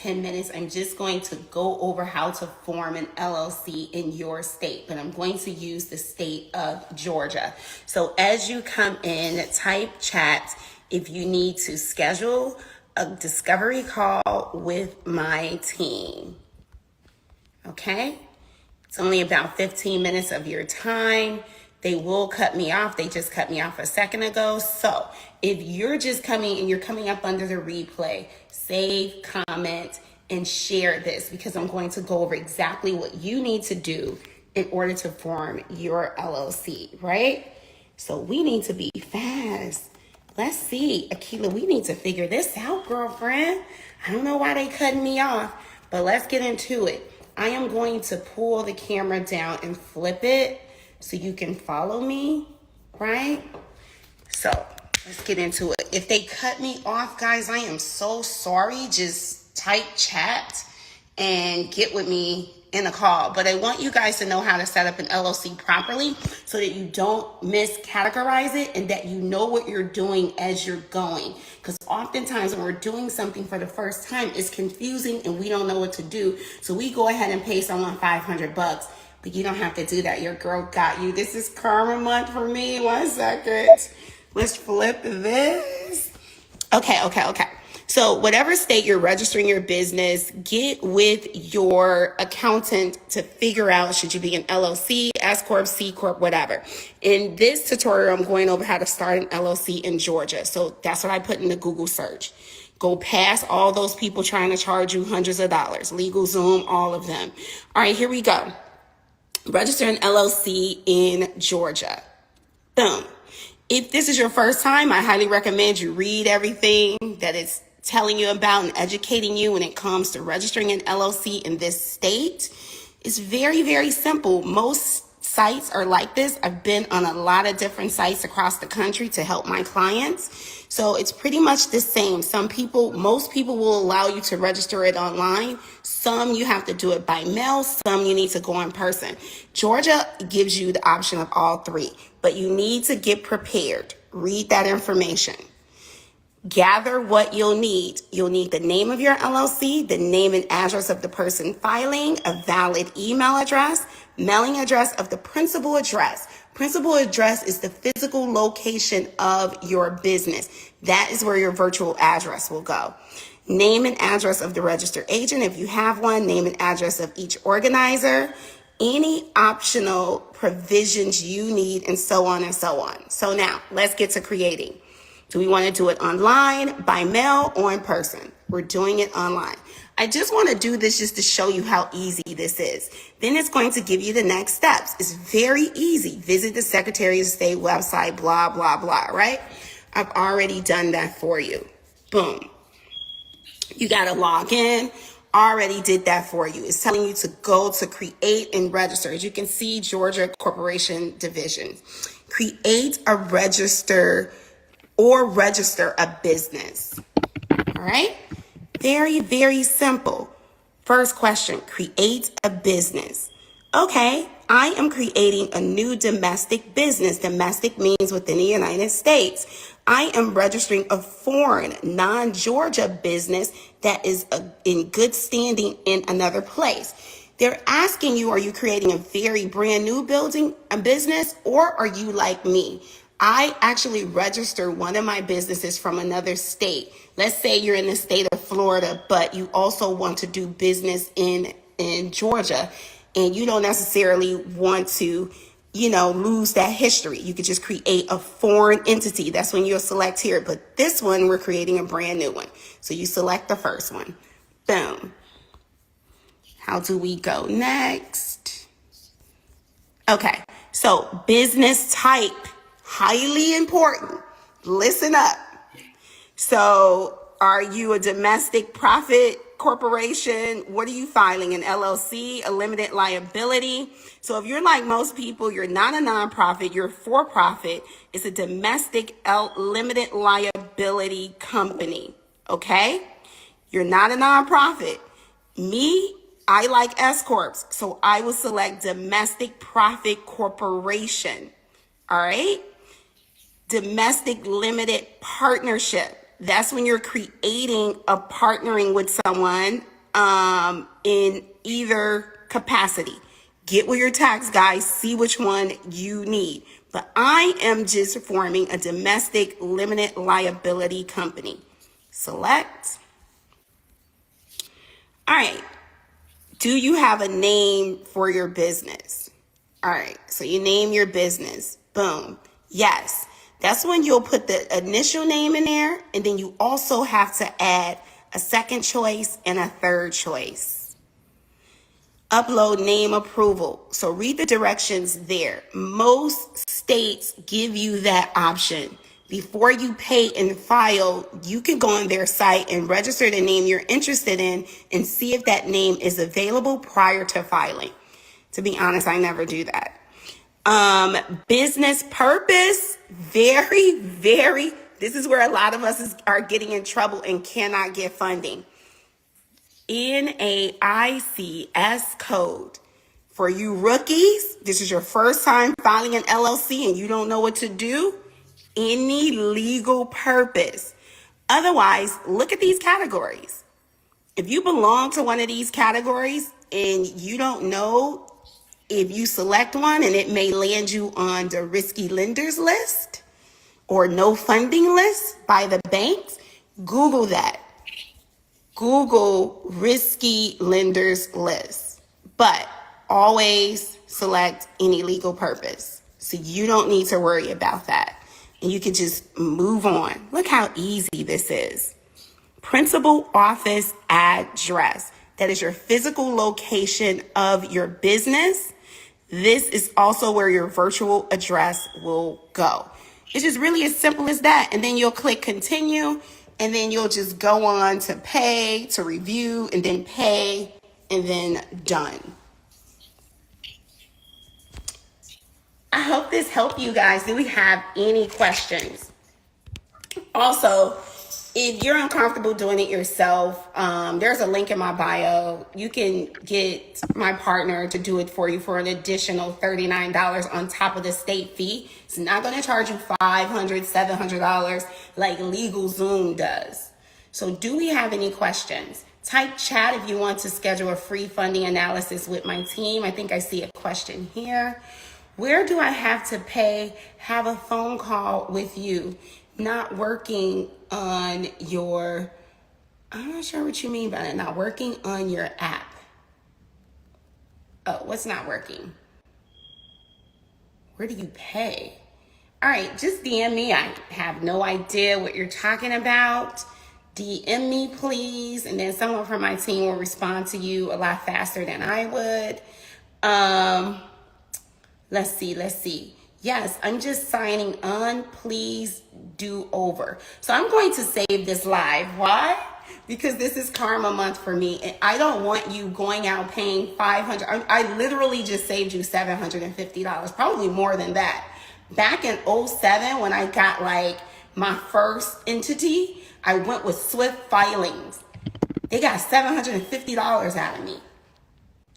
10 minutes, I'm just going to go over how to form an LLC in your state, but I'm going to use the state of Georgia. So as you come in, type chat if you need to schedule a discovery call with my team. Okay? It's only about 15 minutes of your time. They will cut me off. They just cut me off a second ago. So if you're just coming and you're coming up under the replay, save, comment, and share this, because I'm going to go over exactly what you need to do in order to form your LLC, right? So we need to be fast. Let's see, Akila, we need to figure this out, girlfriend. I don't know why they cutting me off, but let's get into it. I am going to pull the camera down and flip it so you can follow me, right? So let's get into it. If they cut me off, guys, I am so sorry. Just type chat and get with me in a call. But I want you guys to know how to set up an LLC properly so that you don't miscategorize it and that you know what you're doing as you're going. Because oftentimes when we're doing something for the first time, it's confusing and we don't know what to do. So we go ahead and pay someone $500, but you don't have to do that. Your girl got you. This is Karma Month for me. 1 second. Let's flip this. Okay. So whatever state you're registering your business, get with your accountant to figure out, should you be an LLC, S Corp, C Corp, whatever. In this tutorial, I'm going over how to start an LLC in Georgia. So that's what I put in the Google search. Go past all those people trying to charge you hundreds of dollars, LegalZoom, all of them. All right, here we go. Register an LLC in Georgia. Boom. If this is your first time, I highly recommend you read everything that it's telling you about and educating you when it comes to registering an LLC in this state. It's very, very simple. Most sites are like this. I've been on a lot of different sites across the country to help my clients. So it's pretty much the same. Most people will allow you to register it online. Some you have to do it by mail. Some you need to go in person. Georgia gives you the option of all three, but you need to get prepared. Read that information. Gather what you'll need. You'll need the name of your LLC, the name and address of the person filing, a valid email address, mailing address of the principal address. Principal address is the physical location of your business. That is where your virtual address will go. Name and address of the registered agent, if you have one, name and address of each organizer, any optional provisions you need, and so on and so on. So now let's get to creating. Do we want to do it online, by mail, or in person? We're doing it online. I just want to do this just to show you how easy this is. Then it's going to give you the next steps. It's very easy. Visit the Secretary of State website, blah, blah, blah, right? I've already done that for you. Boom. You got to log in. Already did that for you. It's telling you to go to create and register. As you can see, Georgia Corporation Division. Create a register a business. All right? Very, very simple. First question, create a business. Okay, I am creating a new domestic business. Domestic means within the United States. I am registering a foreign, non-Georgia business that is in good standing in another place. They're asking you, are you creating a very brand new business, or are you like me? I actually registered one of my businesses from another state. Let's say you're in the state of Florida, but you also want to do business in Georgia, and you don't necessarily want to, lose that history. You could just create a foreign entity. That's when you'll select here. But this one, we're creating a brand new one. So you select the first one. Boom. How do we go next? Okay, so business type. Highly important. Listen up. So are you a domestic profit corporation? What are you filing? An LLC, a limited liability? So if you're like most people, you're not a nonprofit, you're for profit. It's a domestic limited liability company. Okay? You're not a nonprofit. Me, I like S Corps. So I will select domestic profit corporation. All right? Domestic limited partnership. That's when you're creating a partnering with someone in either capacity. Get with your tax guys, see which one you need. But I am just forming a domestic limited liability company. Select. All right. Do you have a name for your business? All right. So you name your business. Boom. Yes. That's when you'll put the initial name in there, and then you also have to add a second choice and a third choice. Upload name approval. So read the directions there. Most states give you that option. Before you pay and file, you can go on their site and register the name you're interested in and see if that name is available prior to filing. To be honest, I never do that. Business purpose, this is where a lot of us are getting in trouble and cannot get funding. NAICS code. For you rookies, this is your first time filing an LLC and you don't know what to do, any legal purpose. Otherwise, look at these categories. If you belong to one of these categories and you don't know if you select one, and it may land you on the risky lenders list or no funding list by the banks, Google that. Google risky lenders list. But always select any legal purpose. So you don't need to worry about that. And you can just move on. Look how easy this is. Principal office address. That is your physical location of your business. This is also where your virtual address will go. It's just really as simple as that. And then you'll click continue, and then you'll just go on to pay, to review, and then pay, and then done. I hope this helped you guys. Do we have any questions? Also, if you're uncomfortable doing it yourself, there's a link in my bio. You can get my partner to do it for you for an additional $39 on top of the state fee. It's not going to charge you $500, $700 like LegalZoom does. So do we have any questions? Type chat if you want to schedule a free funding analysis with my team. I think I see a question here. Where do I have to pay? Have a phone call with you. Not working on your, I'm not sure what you mean by that. Not working on your app. Oh, what's not working? Where do you pay? All right, just DM me. I have no idea what you're talking about. DM me, please. And then someone from my team will respond to you a lot faster than I would. Let's see. Yes, I'm just signing on. Please do over. So I'm going to save this live. Why? Because this is karma month for me. And I don't want you going out paying $500. I literally just saved you $750, probably more than that. Back in 2007, when I got like my first entity, I went with Swift Filings. They got $750 out of me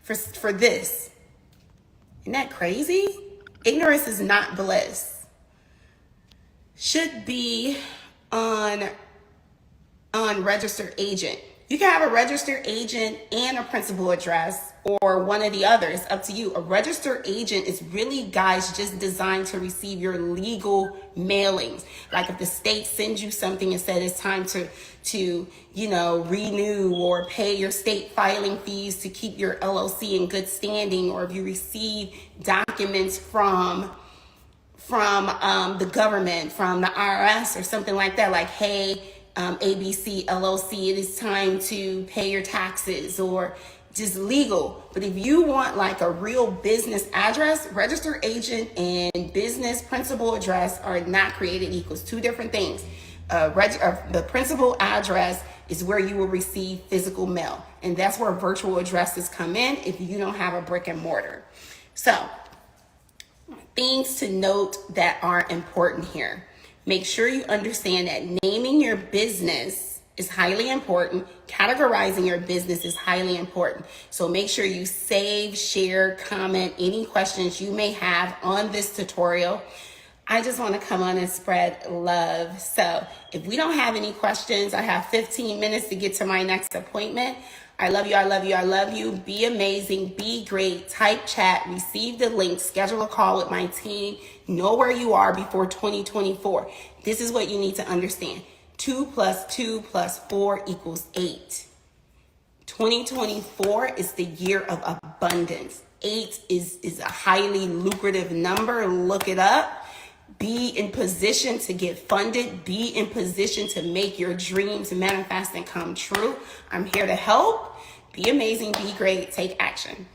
for this. Isn't that crazy? Ignorance is not bliss. Should be on registered agent. You can have a registered agent and a principal address, or one of the others, up to you. A registered agent is really, guys, just designed to receive your legal mailings. Like if the state sends you something and said it's time to renew or pay your state filing fees to keep your LLC in good standing, or if you receive documents from the government, from the IRS or something like that, like, hey, ABC LLC, it is time to pay your taxes, or just legal. But if you want like a real business address, registered agent and business principal address are not created equals. Two different things. The principal address is where you will receive physical mail, and that's where virtual addresses come in if you don't have a brick and mortar. So things to note that are important here. Make sure you understand that naming your business is highly important. Categorizing your business is highly important. So make sure you save, share, comment any questions you may have on this tutorial. I just want to come on and spread love. So if we don't have any questions, I have 15 minutes to get to my next appointment. I love you, I love you, I love you. Be amazing, be great. Type chat, receive the link, schedule a call with my team. Know where you are before 2024. This is what you need to understand. 2 + 2 + 4 = 8. 2024 is the year of abundance. 8 is a highly lucrative number. Look it up. Be in position to get funded. Be in position to make your dreams manifest and come true. I'm here to help. Be amazing. Be great. Take action.